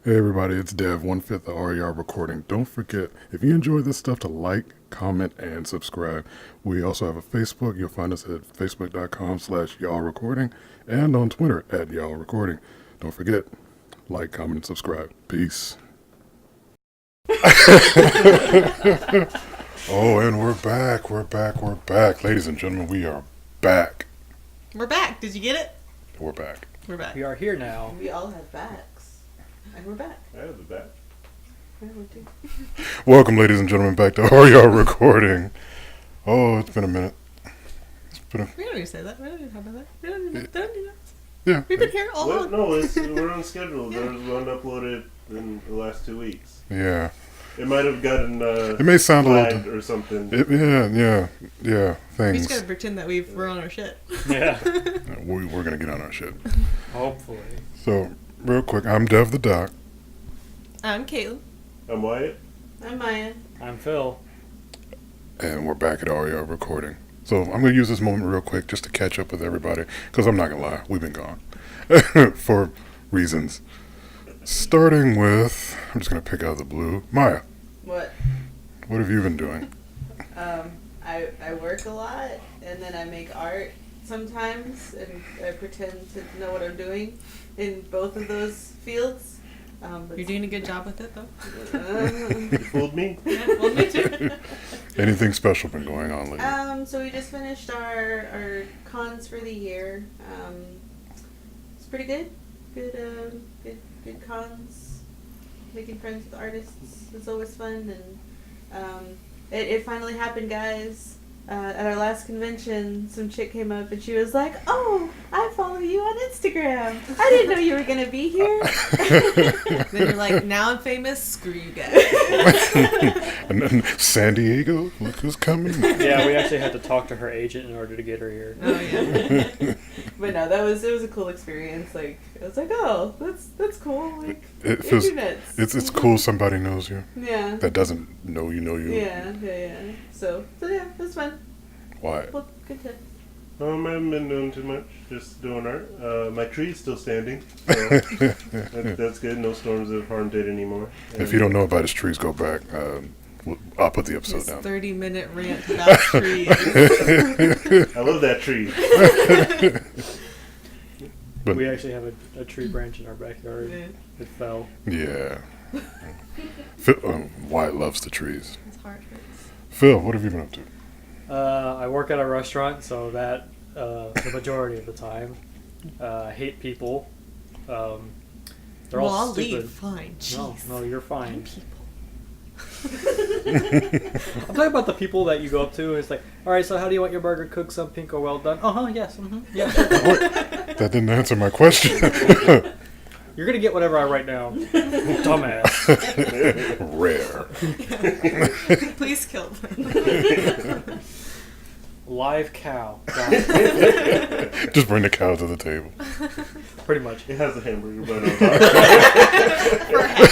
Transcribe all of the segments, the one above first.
Hey everybody, it's Dev, 1/5 of RER Recording. Don't forget, if you enjoy this stuff, to like, comment, and subscribe. We also have a Facebook. You'll find us at facebook.com/y'allrecording and on Twitter at y'allrecording. Don't forget, like, comment, and subscribe. Peace. Oh, and we're back. Ladies and gentlemen, we are back. We're back. Did you get it? We're back. We're back. We are here now. We all have backs. And we're back. I have a back. Yeah, we do. Welcome, ladies and gentlemen, back to RER Recording. Oh, it's been a minute. We don't need to say that. We don't need to talk about that. We don't need that. Yeah. We've been here all along. No, we're on schedule. There was one uploaded in the last 2 weeks. Yeah. It might have gotten It may sound a flagged little... or something. Yeah, We things. just gotta pretend that we're on our shit. Yeah. We're going to get on our shit. Hopefully. So, real quick, I'm DevTheDoc. I'm Caitlin. I'm Wyatt. I'm Maya. I'm Phil. And we're back at RER Recording. So, I'm going to use this moment real quick just to catch up with everybody. Because I'm not going to lie, we've been gone. For reasons. Starting with... I'm just going to pick out the blue. Maya, What? what have you been doing? I work a lot, and then I make art sometimes, and I pretend to know what I'm doing in both of those fields. You're doing a good job with it, though. You fooled me? Yeah, well, me too. Anything special been going on lately? So we just finished our cons for the year. It's pretty good. Good cons. Making friends with artists is always fun, and it finally happened, guys. At our last convention, some chick came up and she was like, "Oh, I follow you on Instagram. I didn't know you were gonna be here." Then you're like, now I'm famous. Screw you guys. And then San Diego, look who's coming. Yeah, we actually had to talk to her agent in order to get her here. Oh yeah. But no, it was a cool experience. Like, I was like, "Oh, that's cool." Like, It feels... internets. It's cool somebody knows you. Yeah. That doesn't know you. Yeah. So yeah, it was fun. Why? Well, good times. I haven't been doing too much. Just doing art. My tree's still standing. So that's good. No storms have harmed it anymore. If you don't know about his trees, go back. I'll put the episode This down. 30-minute rant about trees. I love that tree. But We actually have a tree branch in our backyard. Yeah. It fell. yeah, Wyatt loves the trees. His heart hurts. Phil, what have you been up to? I work at a restaurant, so that the majority of the time. I hate people. They're Well, all I'll stupid. leave. Fine. Jeez. No, you're fine. People. I'm talking about the people that you go up to and it's like, all right, so how do you want your burger cooked? Some pink or well done? Yes. Yeah. Sure. Wait, that didn't answer my question. You're gonna get whatever I write down. Dumbass. Rare. Please kill them. Live cow. Just bring the cow to the table. Pretty much. It has a hamburger bun on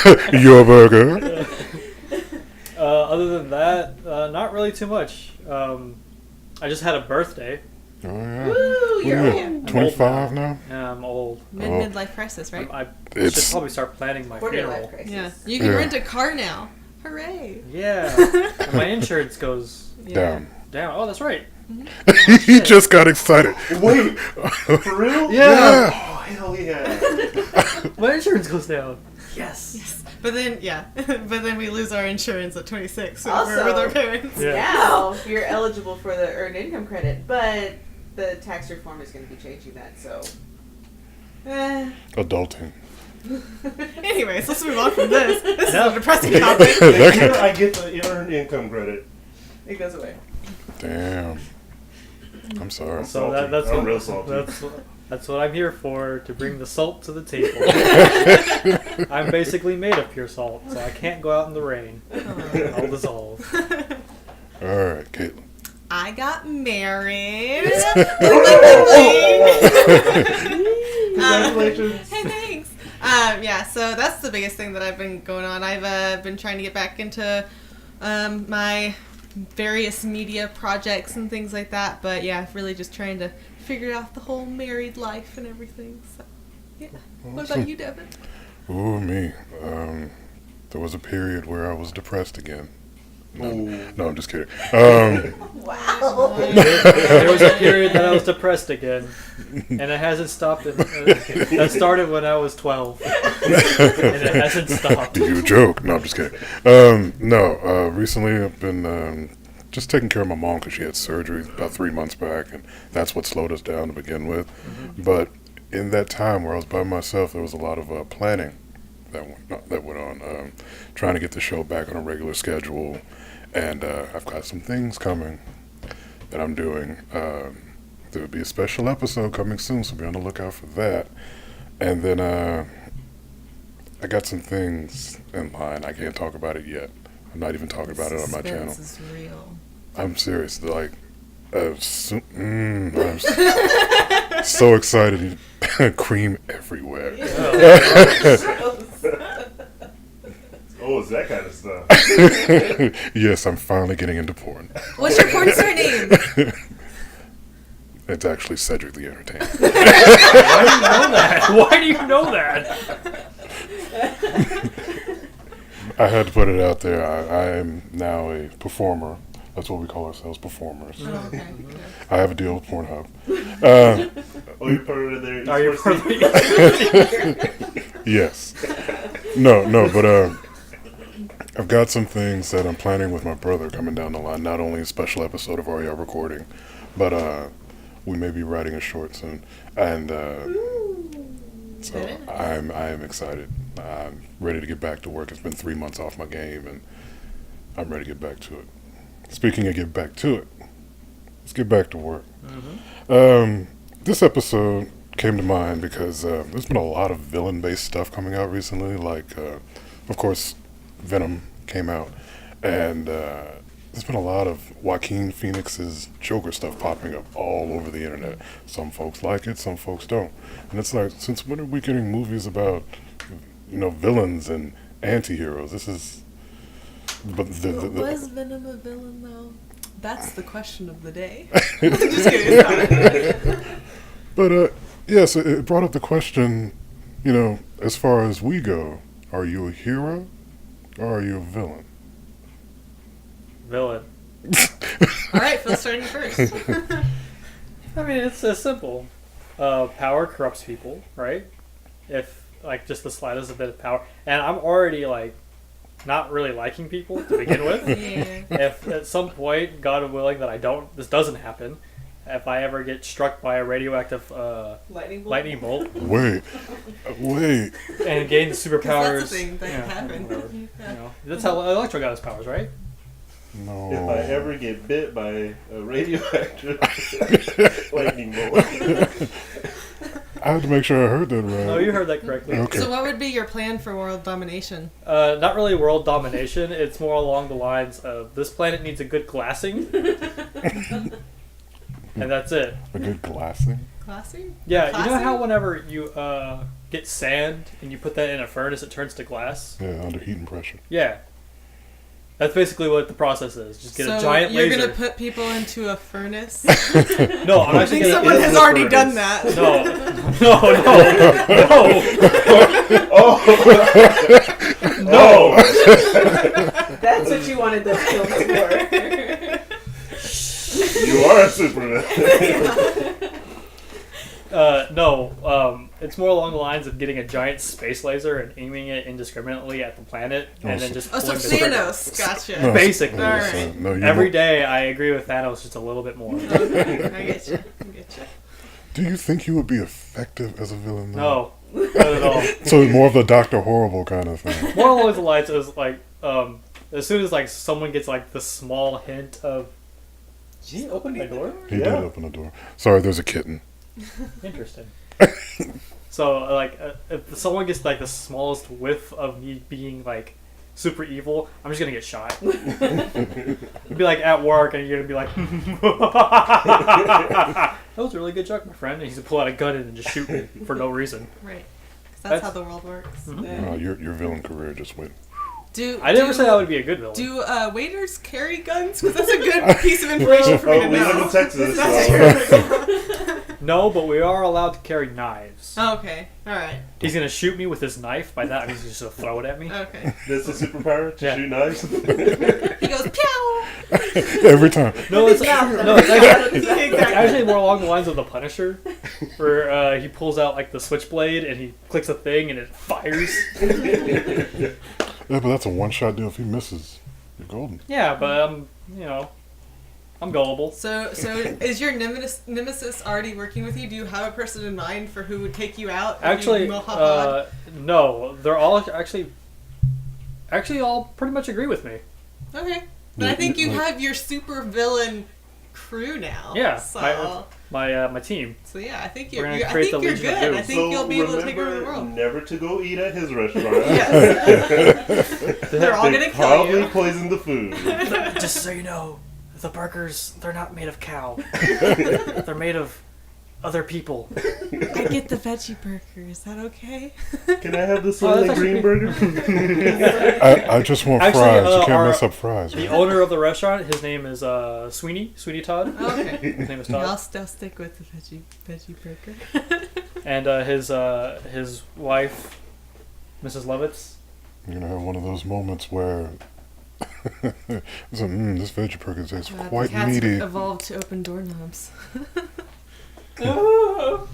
top. Your burger. Other than that, not really too much. I just had a birthday. Oh yeah. Woo, you're What are old. you, 25 now? Yeah, I'm old. Midlife crisis, right? I should It's- probably start planning my Quarter funeral. life crisis. Yeah. You can Yeah. rent a car now. Hooray. Yeah. And my insurance goes Yeah. Down. Oh, that's right. He just got excited. Wait, for real? Yeah. Oh, hell yeah. My insurance goes down. Yes. But then, but then we lose our insurance at 26 when Also- we're with our parents. Yeah. Now you're eligible for the earned income credit, but the tax reform is going to be changing that. So, Adulting. Anyways, let's move on from this. This No. is a depressing topic. Next year I get the earned income credit. it goes away. Damn. I'm sorry. So Salty. that's I'm what, real salty. That's what I'm here for, to bring the salt to the table. I'm basically made of pure salt, so I can't go out in the rain. I'll dissolve. All right, Caitlin. I got married. Congratulations. Hey, thanks. Yeah, so that's the biggest thing that I've been going on. I've been trying to get back into my various media projects and things like that. But yeah, really just trying to figure out the whole married life and everything. So yeah. What about you, Devin? Ooh, me. there was a period where I was depressed again. Ooh. No, I'm just kidding. Wow. There was a period that I was depressed again, and it hasn't stopped. That started when I was 12, and it hasn't stopped. You joke. No, I'm just kidding. Recently I've been just taking care of my mom because she had surgery about 3 months back, and that's what slowed us down to begin with. Mm-hmm. But in that time where I was by myself, there was a lot of planning that went on, trying to get the show back on a regular schedule, and I've got some things coming that I'm doing. There will be a special episode coming soon, so be on the lookout for that. And then I got some things in line. I can't talk about it yet. I'm not even talking about it on my channel. Suspense is real. I'm serious. Like, I'm so excited. Cream everywhere. Oh, it's that kind of stuff. Yes, I'm finally getting into porn. What's your porn star name? It's actually Cedric the Entertainer. Why do you know that? I had to put it out there. I am now a performer. That's what we call ourselves, performers. Oh, okay. I have a deal with Pornhub. Oh, you're part of their Are you esports team? Yes. No, but I've got some things that I'm planning with my brother coming down the line. Not only a special episode of REL recording, but we may be writing a short soon. And so I am excited. I'm ready to get back to work. It's been 3 months off my game, and I'm ready to get back to it. Speaking of get back to it, let's get back to work. This episode came to mind because there's been a lot of villain-based stuff coming out recently. Like, of course, Venom came out, and there's been a lot of Joaquin Phoenix's Joker stuff popping up all over the internet. Some folks like it, some folks don't. And it's like, since when are we getting movies about, villains and anti-heroes? This is... But Was Venom a villain, though? That's the question of the day. Just kidding. But, yes, it brought up the question, as far as we go, are you a hero or are you a villain? Villain. All right, Phil, starting first. I mean, it's simple. Power corrupts people, right? If, just the slightest bit of power. And I'm already, not really liking people to begin with. Yeah. If at some point, God willing, that this doesn't happen, if I ever get struck by a radioactive lightning bolt Wait. and gain the superpowers, That's the thing that can happen. whatever, that's how Electro got his powers, right? No. If I ever get bit by a radioactive lightning bolt. I had to make sure I heard that right. No, you heard that correctly. Okay. So what would be your plan for world domination? Not really world domination. It's more along the lines of this planet needs a good glassing, and that's it. A good glassing? Classy? Yeah, Classy? you know how whenever you get sand and you put that in a furnace, it turns to glass? Yeah, under heat and pressure. Yeah. That's basically what the process is. Just get a giant you're laser. going to put people into a furnace? No, I'm I actually think going someone to... has already done that. No. That's what you wanted those films for. You are a Superman. It's more along the lines of getting a giant space laser and aiming it indiscriminately at the planet, and then just Oh, so pulling the trigger. Thanos. Gotcha. No, Basically. All right. No, Every day, I agree with Thanos just a little bit more. Okay, I get you. Do you think you would be effective as a villain, though? No, not at all. So more of the Dr. Horrible kind of thing. More along the lines is as soon as someone gets the small hint of, did he open my door? He did Yeah. open the door. Sorry, there's a kitten. Interesting. So if someone gets the smallest whiff of me being super evil, I'm just gonna get shot. It'd be at work, and you're gonna be like, "That was a really good joke, my friend." And he's gonna pull out a gun and just shoot me for no reason. Right. 'Cause that's how the world works. Mhm. Your villain career just went. I never said I would be a good villain. Do waiters carry guns? Because that's a good piece of information for me Oh, to we know. live in Texas. That's So. true. No, but we are allowed to carry knives. Oh, okay. All right. He's gonna shoot me with his knife. By that, I mean he's just gonna throw it at me. Okay. That's a superpower to Yeah. shoot knives. He goes pew. Every time. No, it's actually, Exactly. it's actually more along the lines of the Punisher, where he pulls out like the switchblade and he clicks a thing and it fires. Yeah, but that's a one-shot deal. If he misses, you're golden. Yeah, but I'm gullible. So is your nemesis already working with you? Do you have a person in mind for who would take you out? If Actually, you will hop on? no, they're all actually all pretty much agree with me. Okay. But Yeah, I think you like- have your super villain crew now. Yeah, So, my team. so yeah, I think We're you're. gonna I create think the you're Legion of good. Doom. I think you'll be able to take over the world. Never to go eat at his restaurant. Yes. They're all They gonna kill probably you. poison the food. Just so you know, the burgers, they're not made of cow. They're made of other people. I get the veggie burger. Is that okay? Can I have the Oh, soy that's green actually burger? I just want Actually, fries. You can't our- mess up fries. The Right? owner of the restaurant, his name is Sweeney Todd. Okay. His name is I'll Todd. stick with the veggie burger. And his wife, Mrs. Levitz. You're gonna have one of those moments where it's like, this veggie burger tastes quite the cats meaty. evolved to open doorknobs. Alright.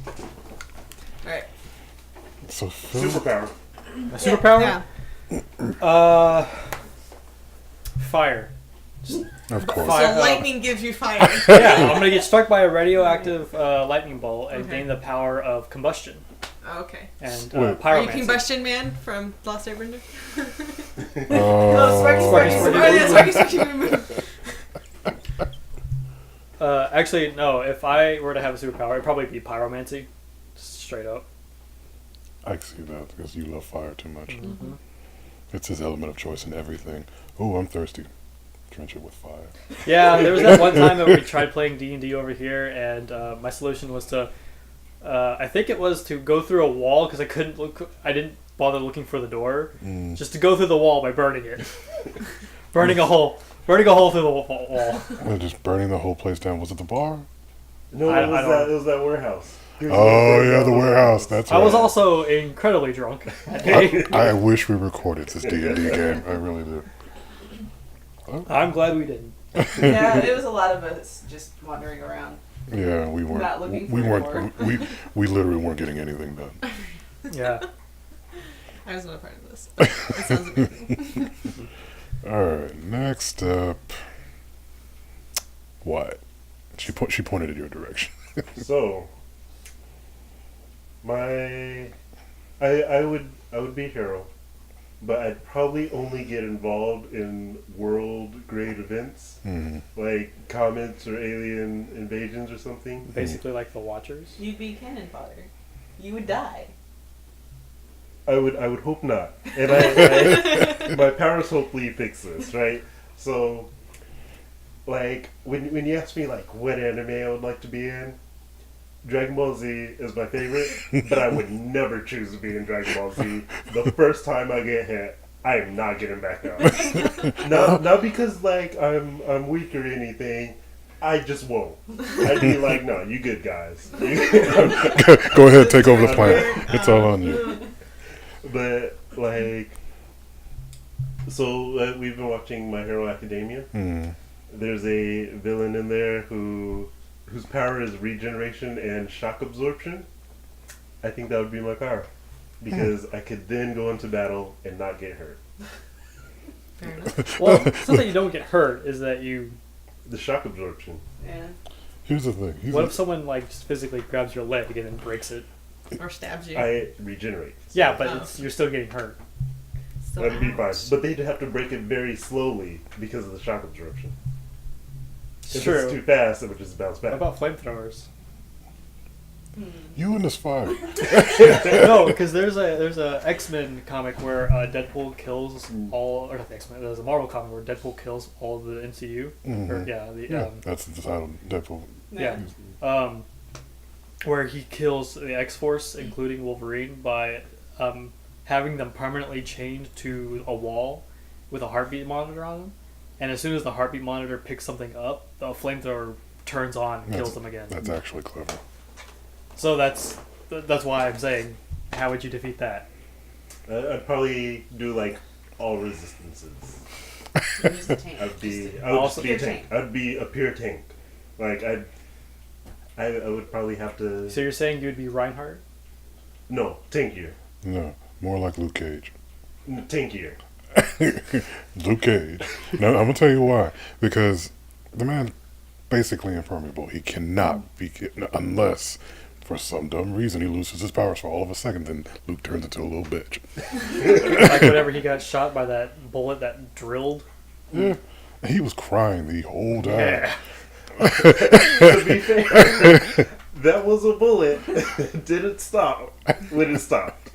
So Phil, Superpower. My superpower? Yeah. Fire. of course. Fire. So lightning gives you fire. Yeah, I'm gonna get struck by a radioactive lightning bolt and Okay. gain the power of combustion Okay. and Wait. Are you pyromancy. Combustion Man from Lost Airbender? Sparky, Sparky. Oh, yeah, Sparky. Actually, no. If I were to have a superpower, it'd probably be pyromancy, just straight up. I can see that because you love fire too much. Mm-hmm. It's his element of choice in everything. Oh, I'm thirsty. Drench it with fire. Yeah, there was that one time that we tried playing D&D over here, and my solution was to, I think it was to go through a wall because I didn't bother looking for the door, just to go through the wall by burning it, burning a hole through the wall. Well, just burning the whole place down. Was it the bar? No, I it was don't- it was that warehouse. Oh yeah, the warehouse. That's right. I was also incredibly drunk that day. I wish we recorded this D&D game. I really do. I'm glad we didn't. Yeah, it was a lot of us just wandering around. Yeah, we weren't. Not looking we for weren't. We literally weren't getting anything done. Yeah. I was not a part of this. But it sounds amazing. All right, next up. What? She pointed in your direction. So, I would be a hero, but I'd probably only get involved in world grade events Mhm. like comets or alien invasions or something. Basically like the Watchers. You'd be cannon fodder. You would die. I would hope not. And I my powers hopefully fix this, right? So, like when you ask me like what anime I would like to be in, Dragon Ball Z is my favorite, but I would never choose to be in Dragon Ball Z. The first time I get hit, I am not getting back up. Not because like I'm weak or anything. I just won't. I'd be like, no, you good guys. Go ahead, take over the plan. It's all on you. But like, so we've been watching My Hero Academia. Mm. There's a villain in there whose power is regeneration and shock absorption. I think that would be my power because I could then go into battle and not get hurt. Fair enough. Well, it's not that you don't get hurt, is that you... The shock absorption. Yeah. Here's the thing. What if someone like just physically grabs your leg and then breaks it? Or stabs you. I regenerate. Yeah, but Oh. you're still getting hurt. So That'd be fine. ouch. But they'd have to break it very slowly because of the shock absorption. It's If true. it's too fast, it would just bounce back. What about flamethrowers? You in this fire? No, because there's a X-Men comic where Deadpool kills all, or not the X-Men. There's a Marvel comic where Deadpool kills all the MCU. Or, Mhm. yeah, the Yeah, that's the title. Deadpool. yeah, where he kills the X-Force, including Wolverine, by having them permanently chained to a wall with a heartbeat monitor on them. And as soon as the heartbeat monitor picks something up, the flamethrower turns on and kills them again. That's actually clever. So that's why I'm saying, how would you defeat that? I'd probably do like all resistances. Just a tank. I would Also- be a Pure tank. I'd be a pure tank. Like I would probably have to. So you're saying you'd be Reinhardt? No, tankier. No, more like Luke Cage. Tankier. Luke Cage. No, I'm gonna tell you why. Because the man basically impermeable. He cannot be unless for some dumb reason he loses his powers for all of a second. Then Luke turns into a little bitch. Like whenever he got shot by that bullet that drilled. Yeah, and he was crying the whole time. Yeah. To be fair, that was a bullet. Didn't stop when it stopped.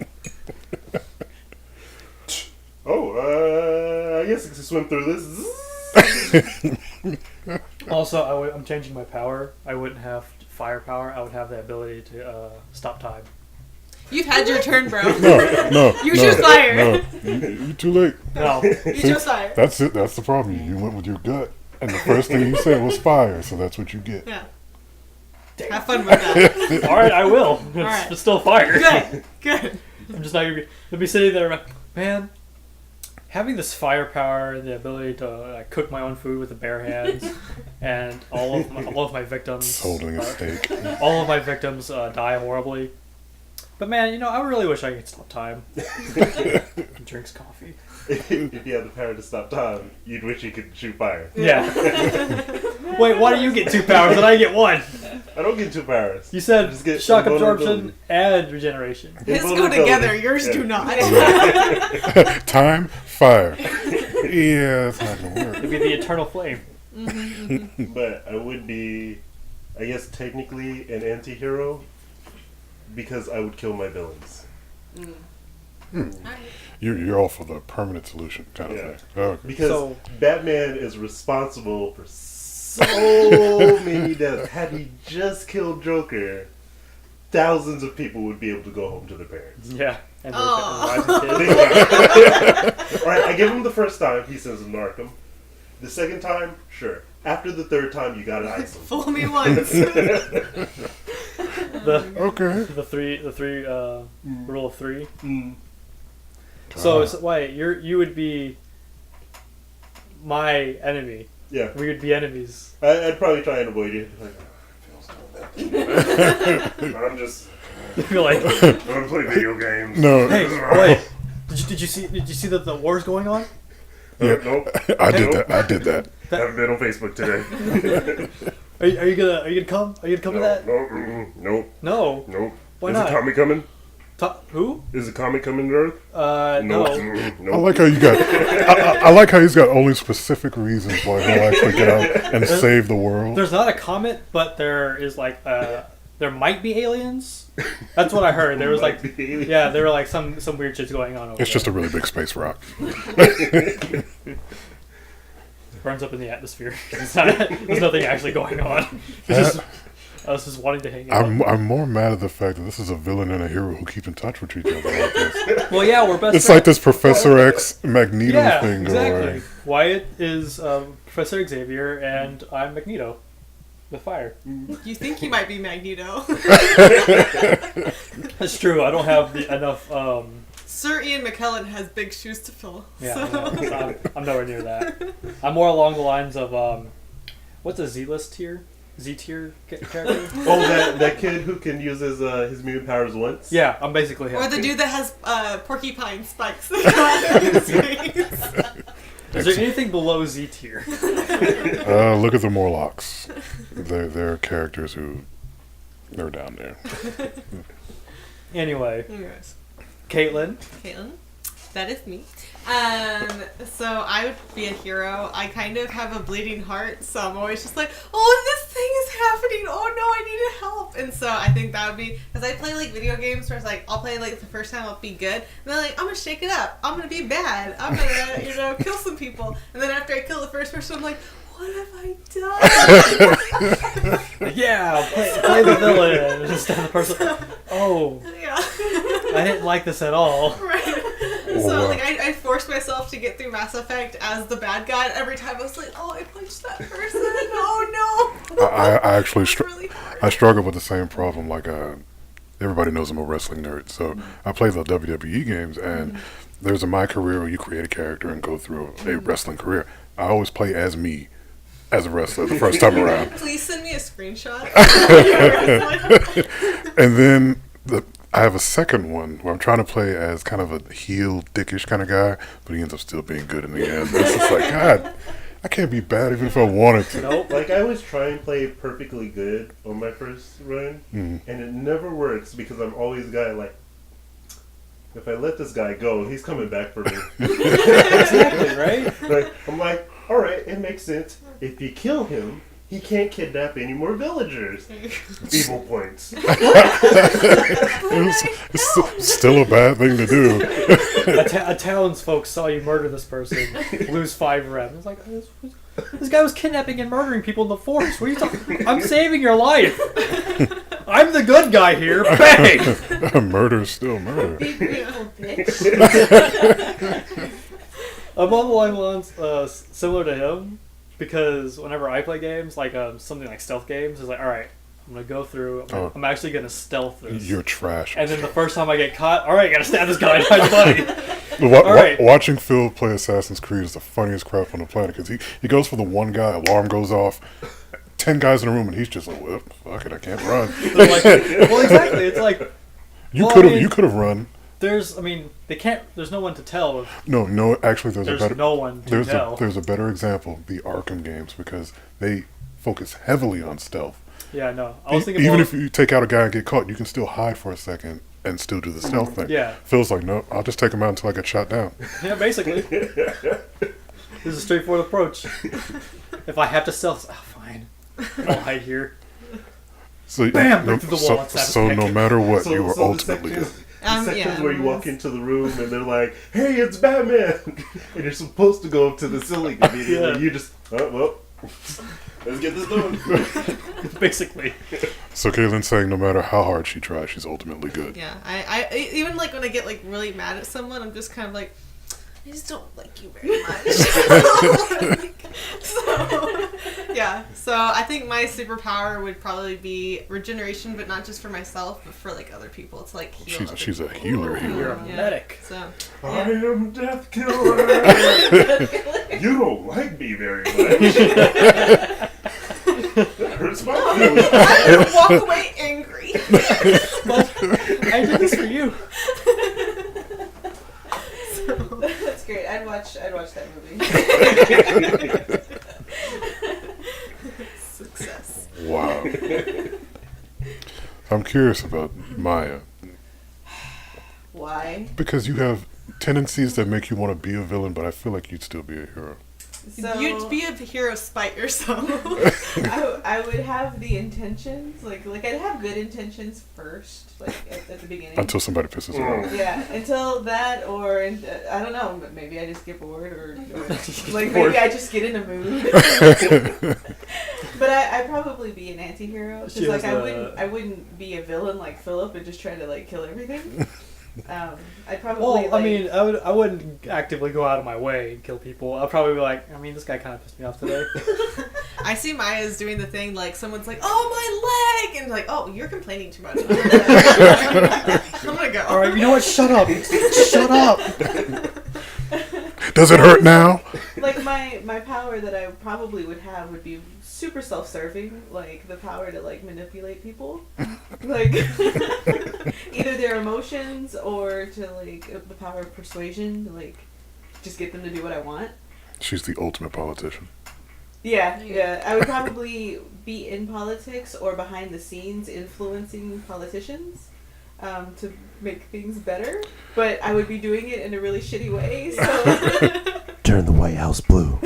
I guess I can swim through this. Also, I'm changing my power. I wouldn't have firepower. I would have the ability to stop time. You've had your turn, bro. No. You no, choose fire. No, you're too late. No. You chose fire. That's it. That's the problem. You went with your gut, and the first thing you said was fire. So that's what you get. Yeah. Have fun with that. All right, I will. It's, right. it's still fire. Good. Good. I'm just not gonna be sitting there, like, man. Having this firepower, the ability to cook my own food with the bare hands, and all of my victims, Holding a steak. all of my victims die horribly. But man, I really wish I could stop time. He drinks coffee. If you had the power to stop time, you'd wish you could shoot fire. Yeah. Wait, why do you get 2 powers and I get 1? I don't get 2 powers. You said Just get shock invulnerability. absorption and regeneration. His go Invulnerability. together. Yours Yeah. do not. Time, fire. Yeah, that's not gonna work. It'd be the eternal flame. But I would be, I guess, technically an anti-hero because I would kill my villains. You're all for the permanent solution kind of Yeah. thing. Okay. Because So- Batman is responsible for so many deaths. Had he just killed Joker, thousands of people would be able to go home to their parents. Yeah. And Aw. wives and Think kids. about it. Alright, I give him the first time, he sends him to Arkham. The second time, sure. After the third time, you gotta ice him. Fool me once. Okay. The three rule of 3. Mm. So wait, you would be my enemy. Yeah, We would be enemies. I'd probably try and avoid it. Like, I'm just You're like, I'm gonna play video games. No, hey, wait. Did you see that the war's going on? Nope. I did that. I did that. Haven't been on Facebook today. Are you gonna come? Are you gonna come to that? Nope. No. Why Is not? a comic coming? Who? Is a comic coming to Earth? No. I Nope. like how you got. I like how he's got only specific reasons why he'll actually get out and save the world. There's not a comet, but there is there might be aliens. That's what I heard. There was like, Might be aliens. yeah, there were like some weird shit's going on over It's just a there. really big space rock. Burns up in the atmosphere. There's nothing actually going on. It's just us just wanting to hang out. I'm more mad at the fact that this is a villain and a hero who keep in touch with each other like this. Well, yeah, we're best It's friends. like this Professor X Magneto Yeah, thing exactly. going. Wyatt is Professor Xavier, and I'm Magneto, with fire. You think you might be Magneto. That's true. I don't have enough. Sir Ian McKellen has big shoes to fill. Yeah, so. yeah, I'm nowhere near that. I'm more along the lines of what's a Z-list tier? Z-tier character? Oh, that kid who can use his mutant powers once? Yeah, I'm basically him. Or the dude that has porcupine spikes that go out of his face. Is there anything below Z-tier? Look at the Morlocks. They're characters who they're down there. Anyway, Anyways, Caitlin. Caitlin, that is me. So I would be a hero. I kind of have a bleeding heart, so I'm always just like, oh, this thing is happening. Oh no, I need help. And so I think that would be, because I play like video games where it's like, I'll play like the first time I'll be good, and then like, I'm gonna shake it up. I'm gonna be bad. I'm gonna, kill some people. And then after I kill the first person, I'm like, what have I done? Yeah, play the villain. Just the person. Oh, Yeah. I didn't like this at all. Right. Oh, So wow. like I forced myself to get through Mass Effect as the bad guy. And every time I was like, oh, I punched that person. Oh no. I actually It's really hard. I struggle with the same problem. Like everybody knows I'm a wrestling nerd, so I play the WWE games, and there's a My Career where you create a character and go through a wrestling career. I always play as me, as a wrestler, the first time around. Please send me a screenshot. And then I have a second one where I'm trying to play as kind of a heel, dickish kind of guy, but he ends up still being good in the end. It's just like, God, I can't be bad even if I wanted to. Nope. Like, I always try and play perfectly good on my first run, and it never works because I'm always the guy, like, if I let this guy go, he's coming back for me. Exactly, right? Like, I'm like, alright, it makes sense. If you kill him, he can't kidnap any more villagers. Evil points. It's still a bad thing to do. A townsfolk saw you murder this person, lose 5 rep. It's like, this guy was kidnapping and murdering people in the forest. What are you talking? I'm saving your life. I'm the good guy here. Bang! Murder is still murder. Be grateful, bitch. I'm on the ones similar to him, because whenever I play games, like something like stealth games, it's like, all right, I'm gonna go through. I'm actually gonna stealth this. You're trash. And then the first time I get caught, all right, I gotta stab this guy in my buddy. Alright. Watching Phil play Assassin's Creed is the funniest crap on the planet, because he goes for the one guy, alarm goes off, 10 guys in a room, and he's just like, well, fuck it, I can't run. Like, well, exactly. It's like You well, could I have mean, you could have run. There's no one to tell. No, actually, there's a better. no one to tell. There's a better example, the Arkham games, because they focus heavily on stealth. Yeah, no. I was thinking Even more, if you take out a guy and get caught, you can still hide for a second and still do the stealth thing. Yeah. Phil's like, no, I'll just take him out until I get shot down. Yeah, basically. This is a straightforward approach. If I have to stealth, fine. I'll hide here. So, Bam! Right through the wall. so no matter what, you were the ultimately good. sections where you walk into the room and they're like, hey, it's Batman! And you're supposed to go up to the ceiling immediately. Yeah. You just, oh, well, let's get this done. Basically. So Kaylin's saying no matter how hard she tries, she's ultimately good. Yeah, I even like when I get like really mad at someone, I'm just kind of like, I just don't like you very much. So yeah, so I think my superpower would probably be regeneration, but not just for myself, but for like other people. It's like heal. She's a healer. You're a Yeah. medic. So I am Death Killer! You don't like me very much. That hurts my feelings. I would walk away angry. But I did this for you. That's great. I'd watch that movie. Success. Wow. I'm curious about Maya, Why? because you have tendencies that make you want to be a villain, but I feel like you'd still be a hero. So You'd be a hero, spite yourself. I would have the intentions, like I'd have good intentions first, like at the beginning. Until somebody pisses you off. Yeah, until that, or I don't know. Maybe I just get bored, or like bored. maybe I just get in a mood. But I'd probably be an anti-hero, because She like has I wouldn't be a villain like Philip and just try to like kill everything. I'd probably. Well, like, I mean, I wouldn't actively go out of my way and kill people. I'd probably be like, I mean, this guy kind of pissed me off today. I see Maya as doing the thing like someone's like, "Oh, my leg," and like, "Oh, you're complaining too much." I'm gonna go. All right, you know what? Shut up. Shut up. Does it hurt now? like my power that I probably would have would be super self-serving, like the power to like manipulate people, like either their emotions or to like the power of persuasion to like just get them to do what I want. She's the ultimate politician. Yeah. I would probably be in politics or behind the scenes influencing politicians to make things better, but I would be doing it in a really shitty way. So Turn the White House blue.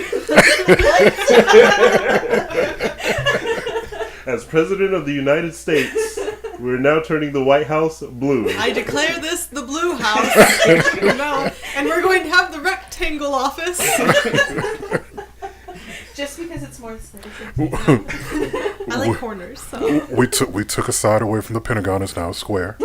As President of the United States, we're now turning the White House blue. I declare this the blue house. No, and we're going to have the rectangle office. just because it's more aesthetic. I like corners, so. We took a side away from the Pentagon. It's now a square.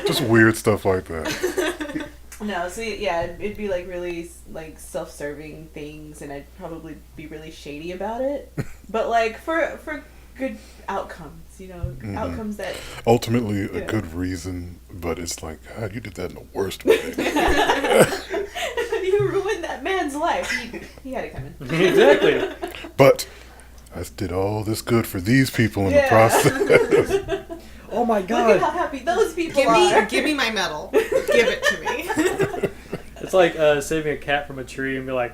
Just weird stuff like that. No, so yeah, it'd be like really like self-serving things, and I'd probably be really shady about it. But like for good outcomes, you know, outcomes that Ultimately, a Yeah. good reason, but it's like, God, you did that in the worst way. you ruined that man's life. He had it coming. Exactly. But I did all this good for these people in the Yeah. process. Oh my Look at how god. happy those people are. Give me my medal. Give it to me. It's like saving a cat from a tree and be like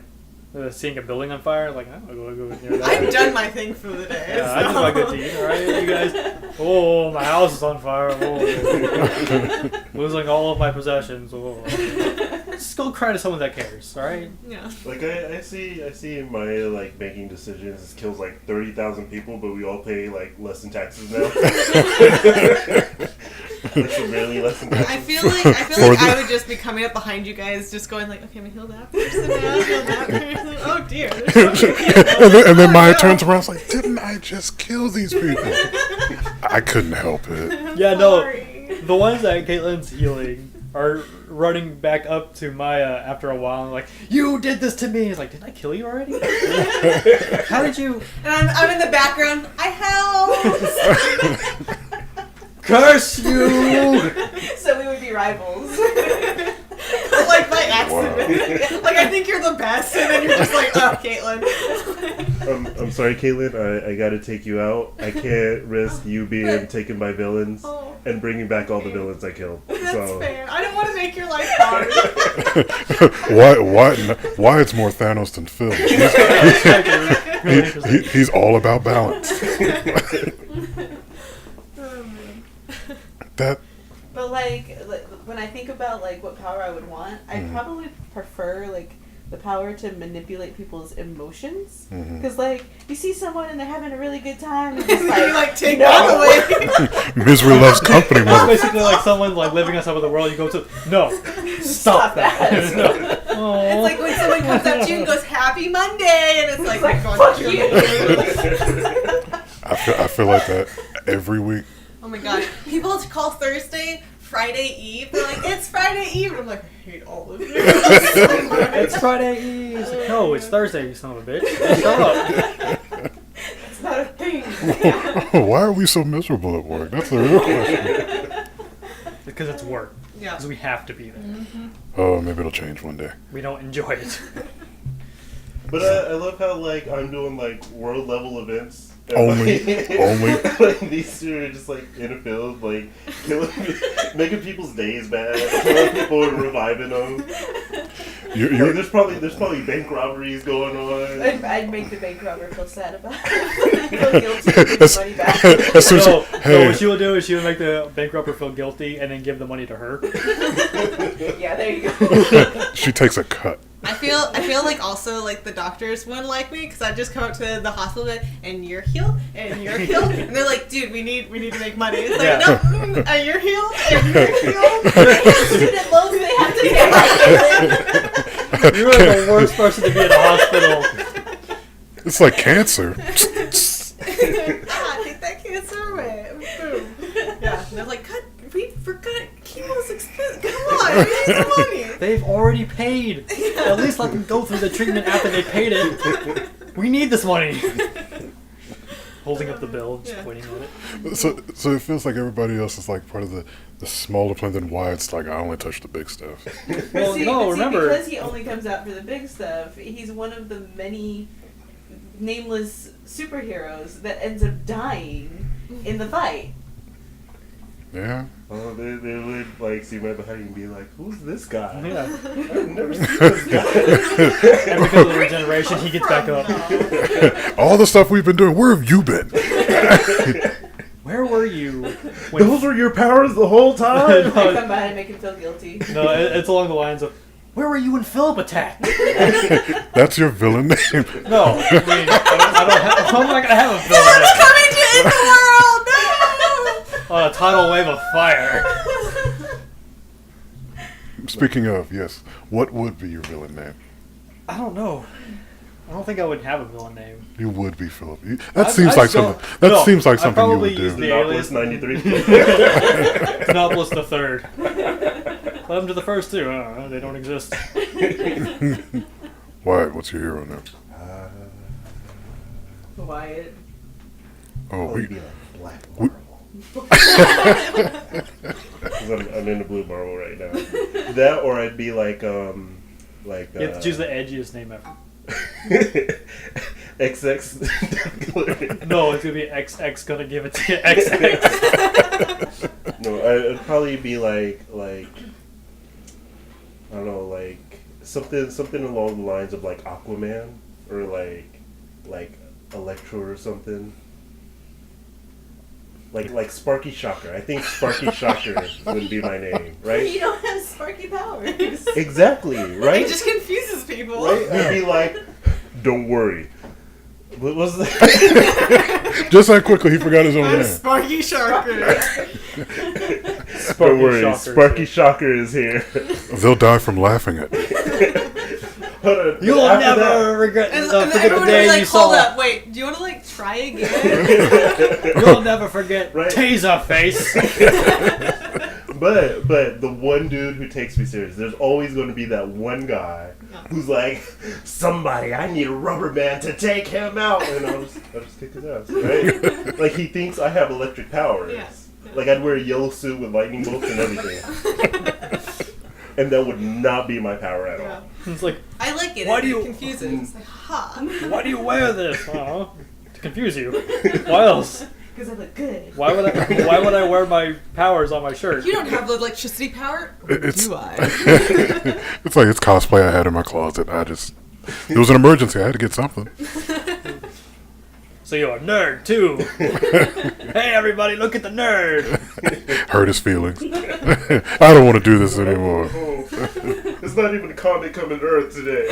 seeing a building on fire. Like, I'm gonna go near that. I've done my thing for the day. Yeah, I did my good deed, alright, you guys. Oh, my house is on fire. Oh. Losing all of my possessions. Oh. Just go cry to someone that cares, alright? Yeah. Like I see in my like making decisions, this kills like 30,000 people, but we all pay like less in taxes now. Like severely less in taxes. I feel like I would just be coming up behind you guys, just going like, okay, I'm gonna heal that person now, heal that person. Oh dear. there's so many people. and then Oh, Maya no. turns around and is like, didn't I just kill these people? I couldn't help it. Yeah, no. Sorry. The ones that Caitlin's healing are running back up to Maya after a while and like, you did this to me. He's like, did I kill you already? How did you And I'm in the background. I helped. curse you? So we would be rivals. Like by accident. Like I think you're the best, and then you're just like, oh, Caitlin. I'm sorry, Caitlin. I gotta take you out. I can't risk you being taken by villains Oh. and bringing back all the villains I killed. That's So fair. I don't want to make your life hard. Why it's more Thanos than Phil? He's all about balance. Oh, man. That But like when I think about like what power I would want, I'd probably prefer like the power to manipulate people's emotions. Because like you see someone and they're having a really good time, and just You like, like take no. that away. misery loves company, That's mother. basically like someone like living on top of the world. You go to, no, stop that. No. It's like when someone comes up to you and goes, "Happy Monday," and it's like, like, "God, fuck you're you." rude." I feel like that every week. Oh my gosh. People call Thursday Friday Eve. They're like, it's Friday Eve. And I'm like, I hate all of you. It's Friday Eve. No, it's Thursday, you son of a bitch. Shut up. It's not a thing. Why are we so miserable at work? That's the real question. Because it's work. Yeah. Because we have to be there. Oh, maybe it'll change one day. We don't enjoy it. But I love how like I'm doing like world level events. And, Only- like, these two are just like in a field, like killing, making people's days bad, killing people and reviving them. You're Like, there's probably bank robberies going on. I'd make the bank robber feel sad about it. Feel guilty and give the money back. as soon as No, hey, what she would do is she would make the bank robber feel guilty and then give the money to her. Yeah, there you go. she takes a cut. I feel like also like the doctors wouldn't like me because I just come up to the hospital bed and you're healed and you're healed and they're like, dude, we need to make money. It's like, Yeah. no, you're healed and you're healed. They have student loans they have to pay. You're the worst person to be in a hospital. It's like cancer. Take that cancer away. Boom. Yeah. And they're like, we forgot chemo's expensive. Come on, we need the money. They've already paid. At least let them go through the treatment after they paid it. We need this money. Holding up the bill, just Yeah. pointing at it. So it feels like everybody else is like part of the smaller plan than Wyatt's like, I only touch the big stuff. Well, See, no, but remember. because he only comes out for the big stuff, he's one of the many nameless superheroes that ends up dying in the fight. Yeah. Oh, they would like see right behind you and be like, "Who's this guy? Yeah. I've never seen this guy." And because of the regeneration, he gets back up. All the stuff we've been doing, where have you been? Where were you? When Those were your powers the whole time. I come by and make him feel guilty. No, it's along the lines of, where were you when Philip attacked? That's your villain name. No, I mean, I don't have, I'm not gonna have a villain. What's coming to end the world? No. On a tidal wave of fire. Speaking of, yes, what would be your villain name? I don't know. I don't think I would have a villain name. You would be Philip. That seems like something. That no, seems like I'd something you probably would use do. the Novelist alias 93. Novelist the Third. Let them to the first two. They don't exist. Wyatt, what's your hero name? Wyatt. Oh, Would we, be like Black Marvel. 'Cause I'm into Blue Marvel right now. That, or I'd be like You have to choose the edgiest name ever. XX. No, it's gonna be XX gonna give it to you. XX. No, I'd probably be like I don't know, like something along the lines of like Aquaman or like Electro or something. Like Sparky Shocker. I think Sparky Shocker would be my name, right? You don't have sparky powers. Exactly, right? It just confuses people. Right? I'd be like, don't worry. What was that? just that quickly, he forgot his own I'm name. Sparky Sharker. Don't worry, Shocker. Sparky Shocker is here. They'll die from laughing at me. Hold on, You'll after never that- regret And, forget and the everyone would day be like, you hold saw. up, wait, do you want to like try again? You'll never forget Right. Taser Face. But the one dude who takes me serious, there's always going to be that one guy who's like, somebody, I need a rubber man to take him out, and I'll just kick his ass, right? Like he thinks I have electric powers. Yeah. Like I'd wear a yellow suit with lightning bolts and everything, and that would not be my power at all. It's like, I like it. Why It do you- confuses. It's like, ha. why do you wear this? To confuse you. Why else? Because I look good. Why would I wear my powers on my shirt? You don't have the electricity power? It's Do I? it's like it's cosplay I had in my closet. It was an emergency. I had to get something. So you're a nerd too. Hey everybody, look at the nerd. Hurt his feelings. I don't want to do this anymore. Oh, it's not even a comic coming to Earth today.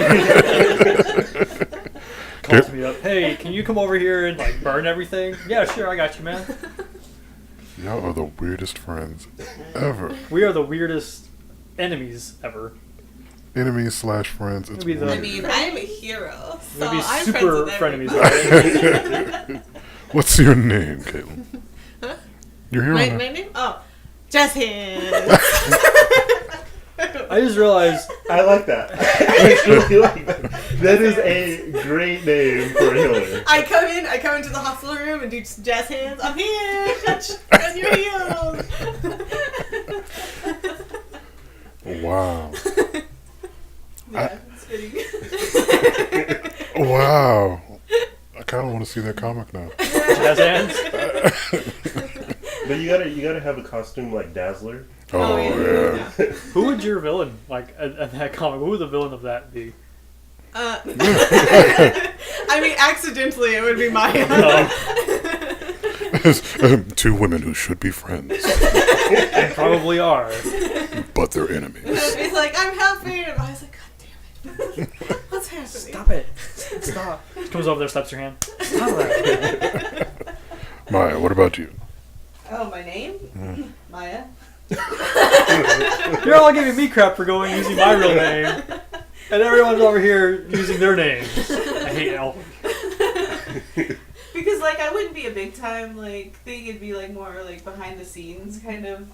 Calls me up. Hey, can you come over here and like burn everything? Yeah, sure, I got you, man. Y'all are the weirdest friends ever. We are the weirdest enemies ever. Enemies / friends. It's Maybe the- I weird. mean, I'm a hero, so Maybe I'm super friends with frenemies. What's your name, Caitlin? Huh? Your hero My name? name? Oh, Just Hands. I just realized I like that. I really like that. That is a great name for a healer. I come into the hospital room and do just jazz hands. I'm here, touch on your heels. Wow. Yeah, it's fitting. Wow. I kind of want to see that comic now. jazz hands. But you gotta have a costume like Dazzler. Oh, yeah. Who would your villain like at that comic? Who would the villain of that be? I mean, accidentally, it would be Maya. Two women who should be friends, And probably are. but they're enemies. He's like, I'm helping. And I was like, God damn it. What's happening? Stop it. Stop. She comes over there, slaps your hand. Stop that. Maya, what about you? Oh, my name? Maya. You're all giving me crap for going using my real name. And everyone's over here using their names. I hate Al. Because, like, I wouldn't be a big time, like, thing. It'd be, like, more, like, behind the scenes kind of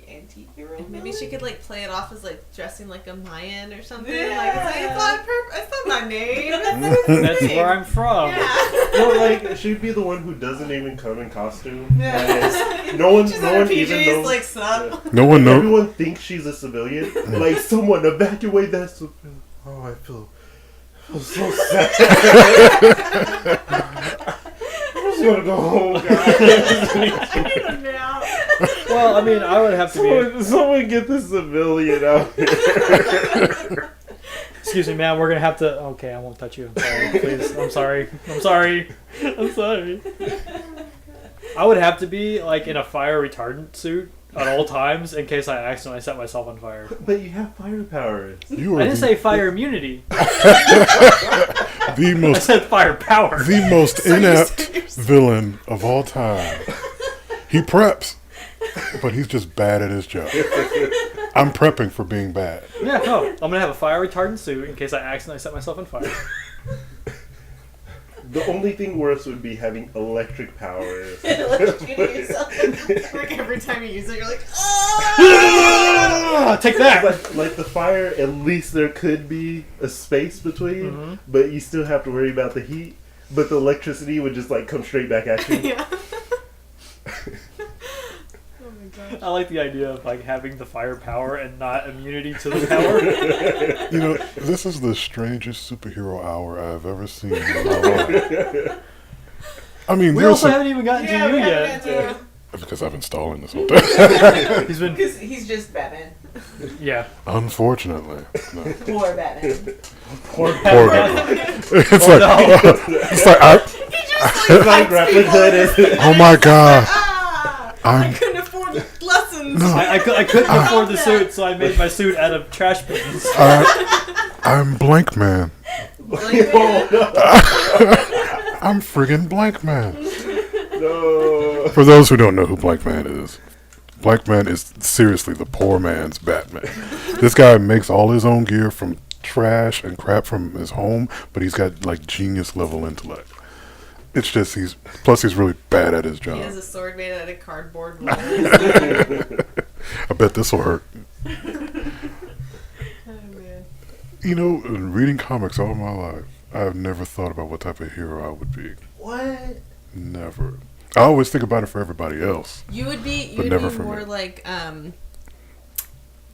anti-hero. Maybe she could like play it off as like dressing like a Mayan or something. Yeah. Like it's not it's not my name. That's where I'm from. Yeah. No, like she'd be the one who doesn't even come in costume. Yeah. Like, no one She's in her even PJs, knows. like sup. No one knows. Everyone thinks she's a civilian. Like someone evacuate that civilian. Oh, I feel so sad. I'm just gonna go home, guys. I need a nap. Well, I mean, I would have to be. Someone get the civilian out here. Excuse me, ma'am. We're gonna have to. Okay, I won't touch you. I'm sorry, please. I'm sorry. I'm sorry. I'm sorry. I would have to be like in a fire retardant suit at all times in case I accidentally set myself on fire. But you have fire powers. You I are didn't say fire immunity. the I most said fire power. the most So you inept said yourself. villain of all time. He preps, but he's just bad at his job. I'm prepping for being bad. Yeah, no. I'm gonna have a fire retardant suit in case I accidentally set myself on fire. The only thing worse would be having electric powers. Electrocuting yourself. Like every time you use it, you're like, oh! Take that! Like the fire, at least there could be a space between, but you still have to worry about the heat. But the electricity would just like come straight back at you. Yeah. Oh my gosh. I like the idea of like having the fire power and not immunity to the power. You know, this is the strangest superhero hour I've ever seen in my life. I mean, We there's also some, haven't even gotten to you yet. because I've been stalling this whole time. He's been, Because he's just Batman. yeah. Unfortunately, no. Poor Batman. Poor Poor Batman. guy. It's like He just like My fights grappling people. hood is. oh my god. Ah! I I'm couldn't afford lessons. No. I couldn't afford the suit, so I made my suit out of trash bins. I'm Blank Man. I'm friggin' Blank Man. No. For those who don't know who Blank Man is seriously the poor man's Batman. This guy makes all his own gear from trash and crap from his home, but he's got like genius level intellect. It's just he's really bad at his job. He has a sword made out of cardboard. I bet this will hurt. Oh man. You know, in reading comics all my life, I've never thought about what type of hero I would be. What? Never. I always think about it for everybody else. You would be But never for more me. like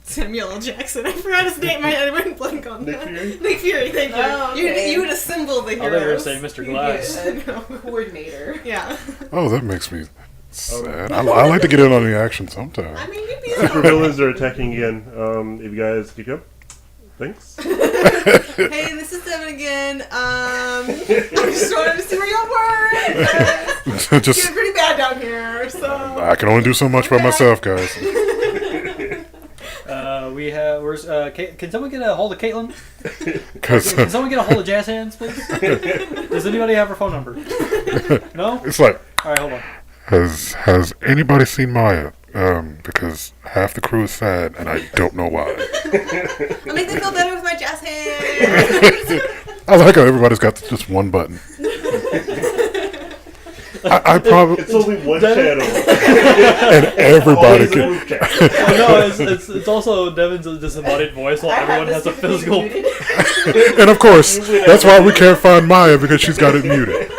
Samuel L. Jackson. I forgot his name. I went blank on Nick that. Fury? Nick Fury. Thank you. Oh, okay. You would assemble the I thought you were heroes. saying Mr. You'd Glass. be a coordinator. Yeah. Oh, that makes me sad. I like to get in on the action sometime. I mean, you'd be. Supervillains are attacking again. If you guys keep going. Thanks. Hey, this is Devin again. I just wanted to see where y'all were. It's Just getting pretty bad down here, so. I can only do so much by myself, guys. Where's can someone get a hold of Caitlin? Because Can someone get a hold of Jazz Hands, please? Does anybody have her phone number? No? it's like, Alright, hold on. has anybody seen Maya? Because half the crew is sad, and I don't know why. I make them feel better with my jazz hands. I like how everybody's got just one button. I probably It's only one channel. and everybody Always a can. group chat. Oh, no, it's also Devin's disembodied voice while I have everyone this has a completely physical. muted. And of course, that's why we can't find Maya because she's got it muted.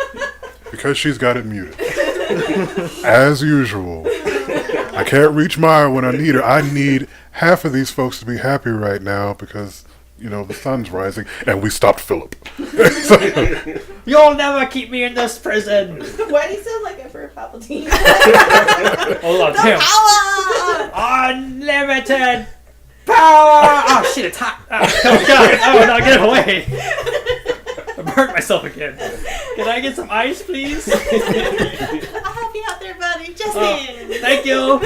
Because she's got it muted. As usual. I can't reach Maya when I need her. I need half of these folks to be happy right now because, you know, the sun's rising and we stopped Philip. So, You'll never keep me in this prison! Why do you sound like Emperor Palpatine? Hold on, damn. Power! Unlimited power! Oh shit, it's hot! Oh god, oh no, get away! I burned myself again. Can I get some ice, please? I'll help you out there, buddy. Just hands. Thank you!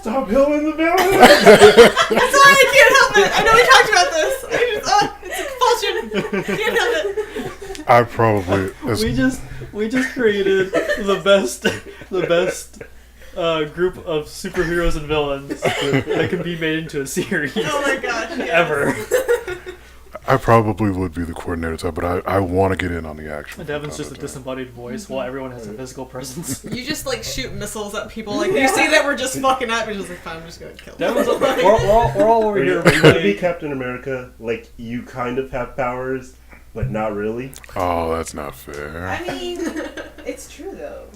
Stop healing the villain. Sorry, I can't help it. I know we talked about this. It's a compulsion. Can't help it. I probably. We just created the best group of superheroes and villains that can be made into a series Oh my gosh. Yes. ever. I probably would be the coordinator type, but I want to get in on the action. Devin's from just a time to time. disembodied voice while everyone has a physical presence. You just like shoot missiles at people. Like you see that we're just fucking up. You're just like, fine, I'm just gonna kill them. Devin's we're all over Are you here. going to be Captain America? Like, you kind of have powers, but not really? Oh, that's not fair. I mean, it's true though.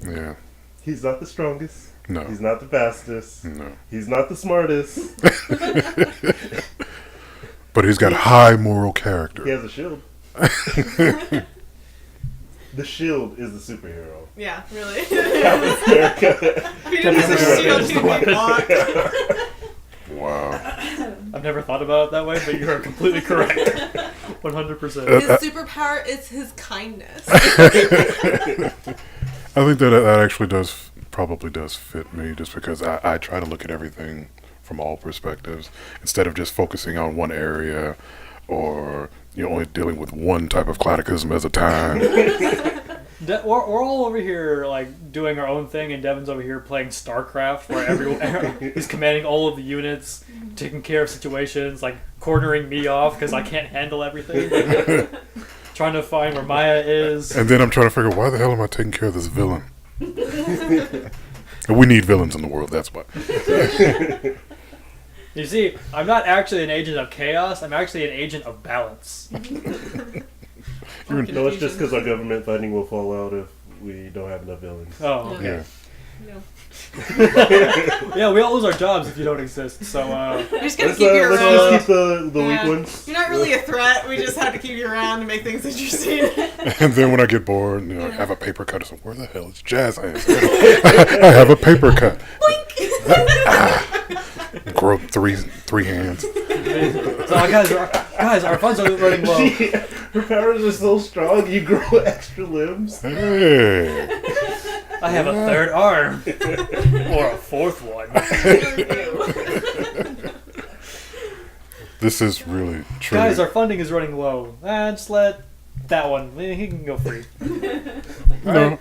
Yeah. He's not the strongest. No. He's not the fastest. No. He's not the smartest. But he's got high moral character. He has a shield. The shield is the superhero. Yeah, really. Captain America. If you didn't have a shield, he'd be blocked. Wow. I've never thought about it that way, but you are completely correct. 100%. His superpower is his kindness. I think that actually probably does fit me just because I try to look at everything from all perspectives instead of just focusing on one area or only dealing with one type of cataclysm at a time. We're all over here like doing our own thing, and Devin's over here playing StarCraft, where everyone he's commanding all of the units, taking care of situations, like cornering me off because I can't handle everything, trying to find where Maya is. And then I'm trying to figure why the hell am I taking care of this villain? We need villains in the world, that's why. You see, I'm not actually an agent of chaos. I'm actually an agent of balance. No, it's just because our government funding will fall out if we don't have enough villains. Oh, okay. Yeah. No. Yeah, we all lose our jobs if you don't exist. So, You're just gonna Let's, keep you let's around. just keep the Yeah. weak ones. You're not really a threat. We just have to keep you around to make things interesting. And then when I get bored, you know, I have a paper cut. It's like, where the hell is Jazz Hands? I have a paper cut. Grow three hands. so guys, our funds are running low. Her powers are so strong, you grow extra limbs. Hey. I have a third arm. Or a fourth one. This is really true. Guys, our funding is running low. Just let that one. He can go free. no.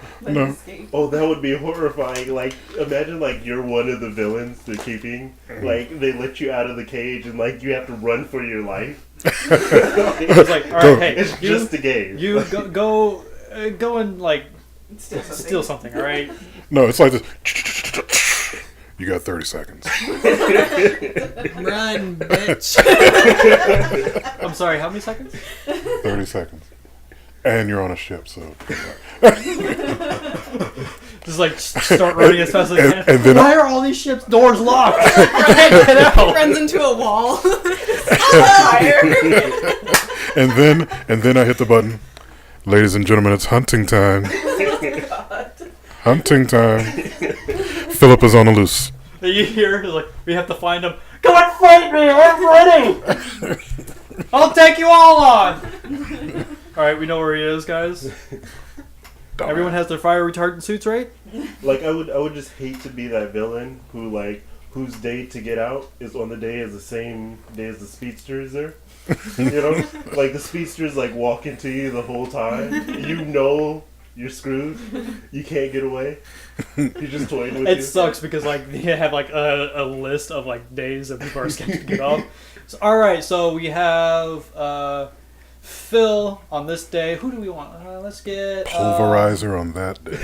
Oh, that would be horrifying. Like, imagine, like, you're one of the villains they're keeping. Like, they let you out of the cage and, like, you have to run for your life. It's like, all Go. right, hey, It's just a game. you go and like steal something, all right? No, it's like this. You got 30 seconds. Run, bitch. I'm sorry, how many seconds? 30 seconds. And you're on a ship, so. Just like start running as fast as I can. And then Why are all these ships' doors locked? Get out. Runs into a wall. and then I hit the button. Ladies and gentlemen, it's hunting time. Hunting time. Philip is on the loose. You hear like we have to find him. Come and fight me! I'm ready. I'll take you all on. All right, we know where he is, guys. Everyone has their fire retardant suits, right? Like, I would just hate to be that villain who, like, whose day to get out is on the day as the same day as the speedsters are. You know? Like, the speedsters, like, walk into you the whole time. You know you're screwed. You can't get away. You're just toying with you. It sucks because like they have like a list of like days that people are scheduled to get off. So, all right, so we have Phil on this day. Who do we want? Let's get Pulverizer on that day.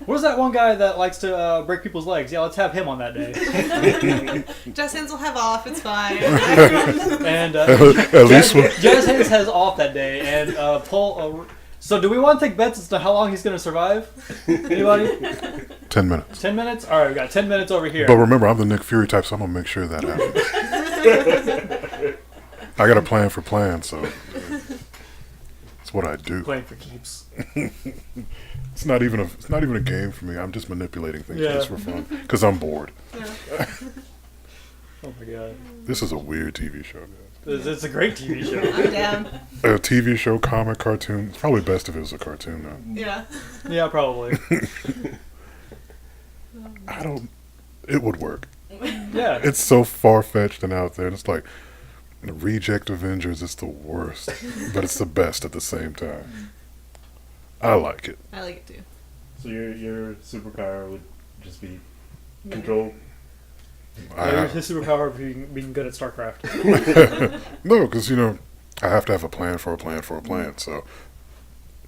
Where's that one guy that likes to break people's legs? Yeah, let's have him on that day. Jazz Hands will have off. It's fine. And At least we'll, Jazz Hands has off that day, and Paul. So, do we want to take bets as to how long he's going to survive? Anybody? 10 minutes. 10 minutes? All right, we got 10 minutes over here. But remember, I'm the Nick Fury type, so I'm going to make sure that happens. I got a plan for plans, so it's what I do. Playing for keeps. It's not even a game for me. I'm just manipulating things Yeah. just for fun because I'm bored. Oh my god. This is a weird TV show, guys. It's a great TV show. I'm down. A TV show, comic, cartoon. It's probably best if it was a cartoon, though. Yeah. Yeah, probably. It would work. Yeah. It's so far-fetched and out there. And it's like, the Reject Avengers is the worst, but it's the best at the same time. I like it. I like it too. So your superpower would just be control? His superpower of being good at StarCraft. No, because, I have to have a plan for a plan for a plan, so...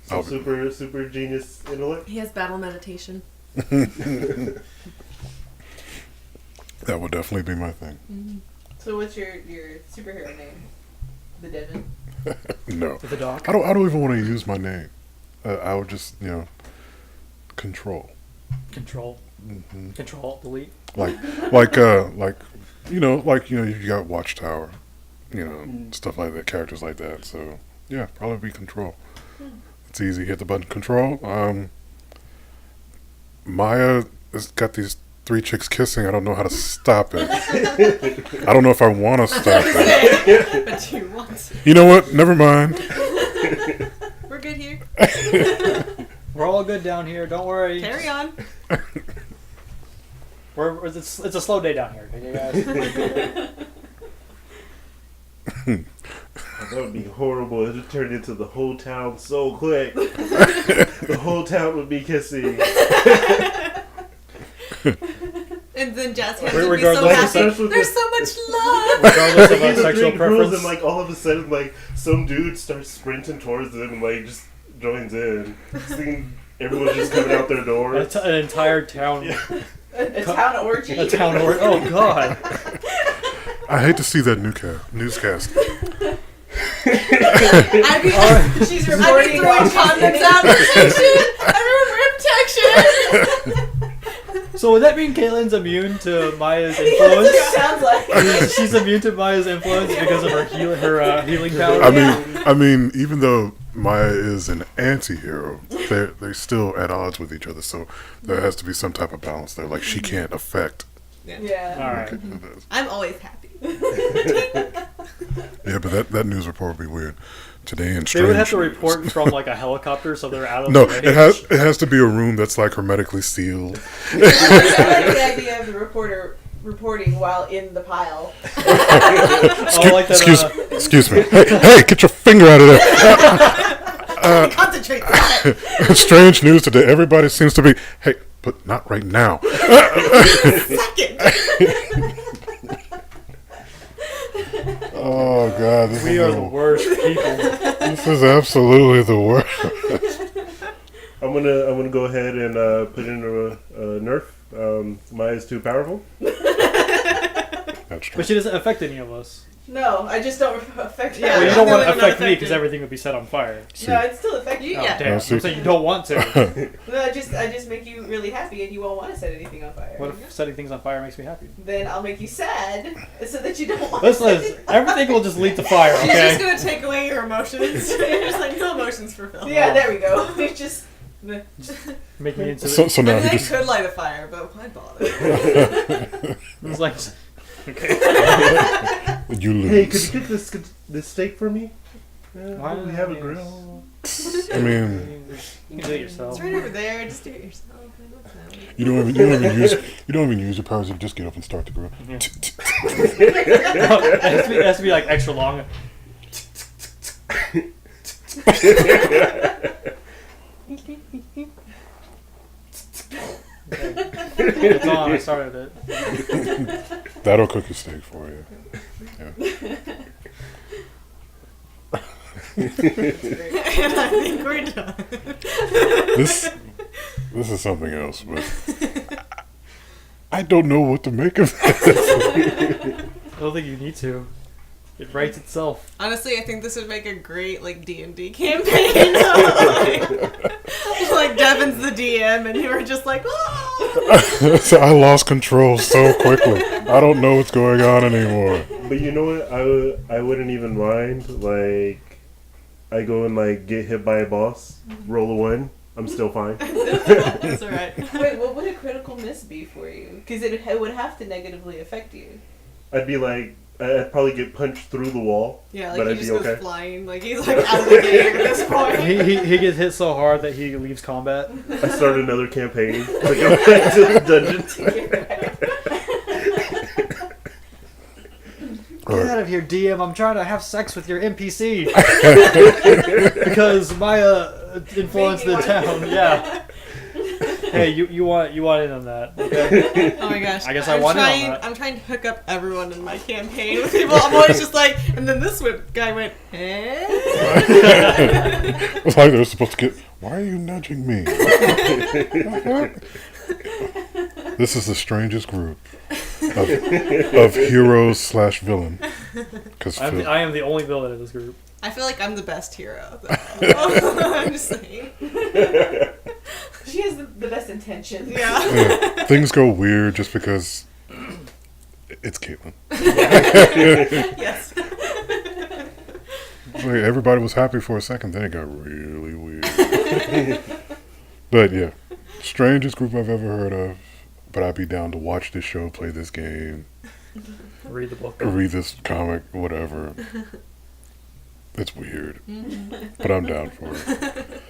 So super genius intellect? He has battle meditation. That would definitely be my thing. Mm-hmm. So what's your superhero name? The Devin? No. The doc. I don't even want to use my name. I would just, control. Control. Mm-hmm. Control. Delete. You got Watchtower, stuff like that, characters like that. So yeah, probably be control. It's easy. Hit the button, control. Maya has got these 3 chicks kissing. I don't know how to stop it. I don't know if I want to stop it. But you want to. You know what? Never mind. We're good here. We're all good down here. Don't worry. Carry on. It's a slow day down here. Okay, guys? That would be horrible. It would turn into the whole town so quick. The whole town would be kissing. It And then Jazz hands Re- would be so regardless of happy. sex- There's so much love. Regardless of He's our a sexual big girls, preference. and like all of a sudden, like some dude starts sprinting towards them and like just joins in. Seeing everyone's just coming out their door. An entire town. A town orgy. A town or oh god. I hate to see that newscast. I'd be, She's I'd be reporting throwing while she's condoms in out. it. Protection! Everyone wear protection! So would that mean Caitlin's immune to Maya's That's what influence? it sounds like. She's immune to Maya's influence because of her healing power. I mean, even though Maya is an anti-hero, they're still at odds with each other. So there has to be some type of balance there. Like she can't affect. Yeah. All right. I'm always happy. Yeah, but that news report would be weird. Today in They strange would have to news. report from like a helicopter, so they're out of No, the range. it has to be a room that's like hermetically sealed. I like the idea of the reporter reporting while in the pile. Oh, like that, Excuse me. Hey, get your finger out of there. Concentrate. Strange news today. Everybody seems to be. Hey, but not right now. Second. Oh God, we are the worst people. This is absolutely the worst. I'm gonna go ahead and put in a nerf. Maya's too powerful. That's true. But she doesn't affect any of us. No, I just don't affect her. Yeah, Well, you I'm don't want to definitely not affect me because affected. everything would be set on fire. No, it's still affect you. Oh, Yeah. damn. see. I'm saying you don't want to. No, I just make you really happy and you won't want to set anything on fire. What if setting things on fire makes me happy? Then I'll make you sad so that you don't want Listen, everything will just lead to fire, She's just okay? gonna take away your emotions. You're just like, no emotions for Phil. Yeah, there we go. It's just Make me into So, the... so I now mean, he I just. could light a fire, but why bother? It's like... You lose. Hey, could you get this steak for me? Why we have a grill. I mean, You can do it yourself. It's right over there. Just do it yourself. Like, what's that? you don't even use your powers. You just get up and start the grill. Yeah. it has to be like extra long. It's on, I started it. That'll cook your steak for you. Yeah. And I think we're done. This is something else, but I don't know what to make of this. I don't think you need to. It writes itself. Honestly, I think this would make a great like D&D campaign. Like Devin's the DM, and you were just like, oh. So I lost control so quickly. I don't know what's going on anymore. But you know what? I wouldn't even mind. Like, I go and like get hit by a boss, roll a 1. I'm still fine. That's alright. wait. What would a critical miss be for you? Because it would have to negatively affect you. I'd be like, I'd probably get punched through the wall. Yeah, But like I'd he just be goes okay. flying. Like he's like out of the game at this point. He gets hit so hard that he leaves combat. I start another campaign to go back to the dungeon. Get out of here, DM. I'm trying to have sex with your NPC. Because Maya influenced the town. Yeah. Hey, you want in on that? Okay. Oh my gosh. I guess I want in on that. I'm trying to hook up everyone in my campaign with people. I'm always just like, and then this guy went, eh? It's like they're supposed to get. Why are you nudging me? This is the strangest group of heroes / villain. Because I am the only villain in this group. I feel like I'm the best hero. Though. I'm just saying. She has the best intentions. Yeah. things go weird just because it's Caitlin. Yes. Like, everybody was happy for a second, then it got really weird. But yeah, strangest group I've ever heard of. But I'd be down to watch this show, play this game, Read the book. read this comic, whatever. It's weird, but I'm down for it.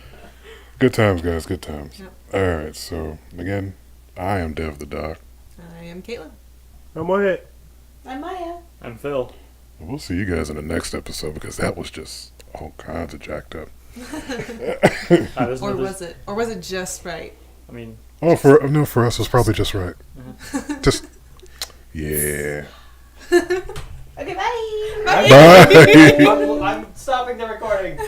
Good times, guys. Good times. Yep. All right. So again, I am DevTheDoc. I am Caitlin. I'm Wyatt. I'm Maya. I'm Phil. We'll see you guys in the next episode because that was just all kinds of jacked up. There's Or no- was it? Or was it just right? I mean, Oh, for us, it's probably just right. Just yeah. Okay, bye. Bye. I'm stopping the recording.